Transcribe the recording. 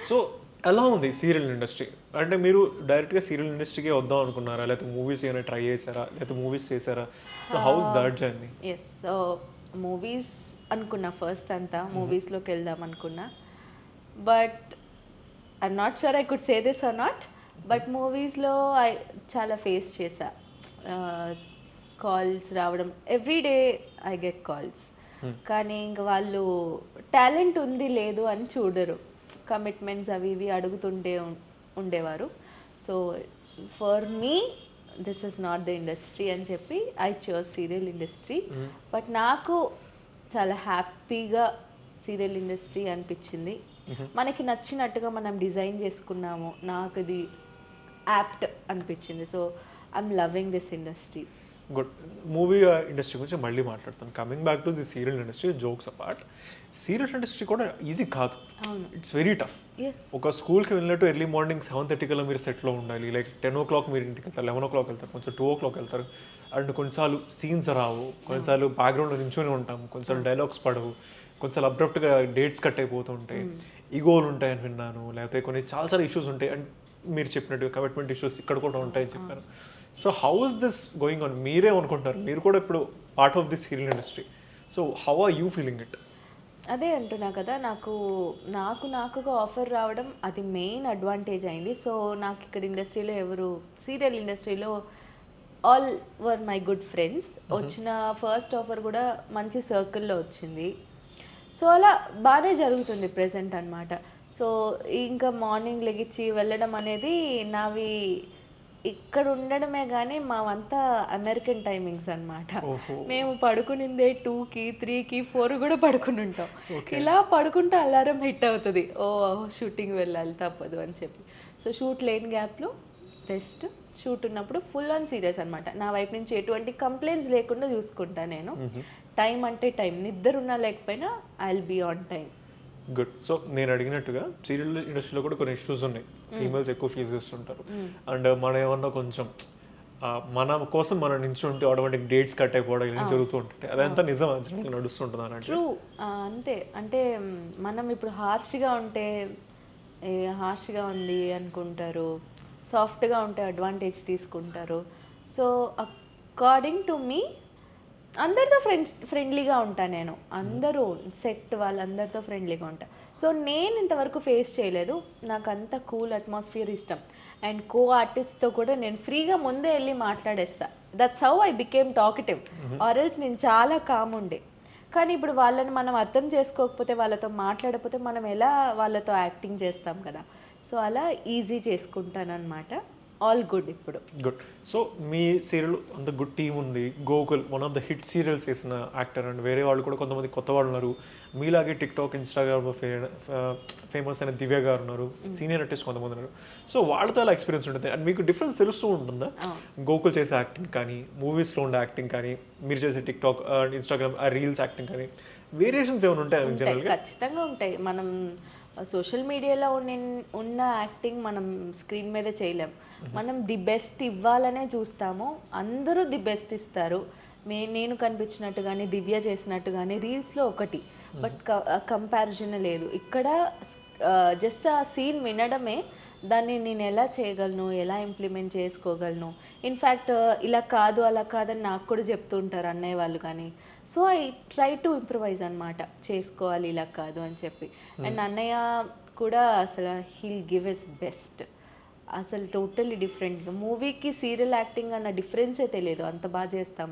So ఎలా ఉంది serial industry? అంటే మీరు డైరెక్ట్గా సీరియల్ ఇండస్ట్రీకే వద్దాం అనుకున్నారా, లేకపోతే మూవీస్ ఏమైనా ట్రై చేశారా, లేకపోతే మూవీస్ చేశారా? So how's that journey? Yes. So movies అనుకున్నా ఫస్ట్ అంతా, మూవీస్లోకి వెళ్దాం అనుకున్నా. But I'm not sure I could say this or not. But మూవీస్లో చాలా ఫేస్ చేశా. కాల్స్ రావడం, ఎవ్రీడే ఐ గెట్ కాల్స్. కానీ ఇంక వాళ్ళు టాలెంట్ ఉంది లేదు అని చూడరు, కమిట్మెంట్స్ అవి ఇవి అడుగుతుంటే ఉండేవారు. So for me this is not the industry అని చెప్పి I choose serial industry. But నాకు చాలా హ్యాపీగా సీరియల్ ఇండస్ట్రీ అనిపించింది. మనకి నచ్చినట్టుగా మనం డిజైన్ చేసుకున్నాము, నాకు ఇది యాప్ట్ అనిపించింది. So I'm loving this industry. Good. Movie industry గురించి మళ్ళీ మాట్లాడతాను. Coming back to the serial industry, jokes apart, serial industry కూడా ఈజీ కాదు. It's very tough. ఒక స్కూల్కి వెళ్ళినట్టు ఎర్లీ మార్నింగ్ 7:30 కల్లా మీరు సెట్లో ఉండాలి. లైక్ 10 o'clock మీరు ఇంటికి వెళ్తారు, 11 o'clock వెళ్తారు, కొంచెం 2 o'clock వెళ్తారు. అండ్ కొన్నిసార్లు సీన్స్ రావు, కొన్నిసార్లు బ్యాక్గ్రౌండ్లో నించుని ఉంటాము, కొన్నిసార్లు డైలాగ్స్ పడవు, కొన్నిసార్లు అబ్రప్ట్గా డేట్స్ కట్ అయిపోతూ ఉంటాయి, ఈగోలు ఉంటాయని విన్నాను, లేకపోతే కొన్ని చాలా ఇష్యూస్ ఉంటాయి. అండ్ మీరు చెప్పినట్టుగా కమిట్మెంట్ ఇష్యూస్ ఇక్కడ కూడా ఉంటాయని చెప్పారు. So how is this going on? మీరే అనుకుంటారు, మీరు కూడా ఇప్పుడు part of this serial industry. So how are you feeling it? అదే అంటున్నా కదా, నాకు ఆఫర్ రావడం అది మెయిన్ అడ్వాంటేజ్ అయింది. సో నాకు ఇక్కడ ఇండస్ట్రీలో ఎవరు, సీరియల్ ఇండస్ట్రీలో all were my good friends. వచ్చిన ఫస్ట్ ఆఫర్ కూడా మంచి సర్కిల్లో వచ్చింది. సో అలా బాగానే జరుగుతుంది ప్రెజెంట్ అనమాట. సో ఇంకా మార్నింగ్ లెగిచ్చి వెళ్ళడం అనేది నావి ఇక్కడ ఉండడమే, కానీ మావంతా అమెరికన్ టైమింగ్స్ అనమాట. మేము పడుకునిందే 2కి 3కి 4 కూడా పడుకుని ఉంటాం. ఇలా పడుకుంటే అలారం హిట్ అవుతుంది, ఓ షూటింగ్ వెళ్ళాలి తప్పదు అని చెప్పి. సో షూట్ లేని గ్యాప్లో రెస్ట్, షూట్ ఉన్నప్పుడు ఫుల్ ఆన్ సీరియస్ అనమాట. నా వైపు నుంచి ఎటువంటి కంప్లైంట్స్ లేకుండా చూసుకుంటా నేను. టైం అంటే టైం, నిద్ర ఉన్నా లేకపోయినా I will be on time. Good. So నేను అడిగినట్టుగా సీరియల్ ఇండస్ట్రీలో కూడా కొన్ని ఇష్యూస్ ఉన్నాయి, ఫీమేల్స్ ఎక్కువ ఫేస్ చేస్తుంటారు. అండ్ మనం ఏమన్నా కొంచెం మన కోసం మనం నించుంటే ఆటోమేటిక్ డేట్స్ కట్ అయిపోవడం ఇవన్నీ జరుగుతూ ఉంటాయి. అదంతా నిజం నడుస్తుంటుంది అన్నట్టు. ట్రూ. అంతే. అంటే మనం ఇప్పుడు హార్ష్గా ఉంటే హార్ష్గా ఉంది అనుకుంటారు, సాఫ్ట్గా ఉంటే అడ్వాంటేజ్ తీసుకుంటారు. సో అకార్డింగ్ టు మీ అందరితో ఫ్రెండ్లీగా ఉంటా నేను, అందరూ సెట్ వాళ్ళందరితో ఫ్రెండ్లీగా ఉంటా. సో నేను ఇంతవరకు ఫేస్ చేయలేదు, నాకు అంత కూల్ అట్మాస్ఫియర్ ఇష్టం. అండ్ కో ఆర్టిస్ట్తో కూడా నేను ఫ్రీగా ముందే వెళ్ళి మాట్లాడేస్తా. That's how I became talkative. ఆర్ఎల్స్ నేను చాలా కామ్ ఉండే. కానీ ఇప్పుడు వాళ్ళని మనం అర్థం చేసుకోకపోతే, వాళ్ళతో మాట్లాడకపోతే మనం ఎలా వాళ్ళతో యాక్టింగ్ చేస్తాం కదా. సో అలా ఈజీ చేసుకుంటాను అనమాట. ఆల్ గుడ్ ఇప్పుడు. గుడ్. సో మీ సీరియల్ అంత గుడ్ టీమ్ ఉంది. Gokul one of the hit serials చేసిన యాక్టర్. అండ్ వేరే వాళ్ళు కూడా కొంతమంది కొత్త వాళ్ళు ఉన్నారు. మీలాగే టిక్టాక్, ఇన్స్టాగ్రామ్ ఫేమస్ అయిన దివ్య గారు ఉన్నారు, సీనియర్ ఆర్టిస్ట్ కొంతమంది ఉన్నారు. సో వాళ్ళతో అలా ఎక్స్పీరియన్స్ ఉంటుంది. అండ్ మీకు డిఫరెన్స్ తెలుస్తూ ఉంటుందా? గోకుల్ చేసే యాక్టింగ్ కానీ, మూవీస్లో ఉండే యాక్టింగ్ కానీ, మీరు చేసే టిక్టాక్, ఇన్స్టాగ్రామ్ రీల్స్ యాక్టింగ్ కానీ, వేరియేషన్స్ ఏమైనా ఉంటాయి జనరల్గా? ఖచ్చితంగా ఉంటాయి. మనం సోషల్ మీడియాలో ఉన్న యాక్టింగ్ మనం స్క్రీన్ మీద చేయలేం. మనం ది బెస్ట్ ఇవ్వాలనే చూస్తాము, అందరూ ది బెస్ట్ ఇస్తారు. నేను కనిపించినట్టు కానీ, దివ్య చేసినట్టు కానీ రీల్స్లో ఒకటి, బట్ కంపారిజన్ లేదు. ఇక్కడ జస్ట్ ఆ సీన్ వినడమే, దాన్ని నేను ఎలా చేయగలను, ఎలా ఇంప్లిమెంట్ చేసుకోగలను. ఇన్ఫ్యాక్ట్ ఇలా కాదు అలా కాదని నాకు కూడా చెప్తూ ఉంటారు అన్నయ్య వాళ్ళు కానీ. So I try to improvise అనమాట, చేసుకోవాలి ఇలా కాదు అని చెప్పి. అండ్ అన్నయ్య కూడా అసలు హీల్ గివ్ హిస్ బెస్ట్. అసలు టోటల్లీ డిఫరెంట్గా మూవీకి సీరియల్ యాక్టింగ్ అన్న డిఫరెన్సే తెలియదు, అంత బాగా చేస్తాం.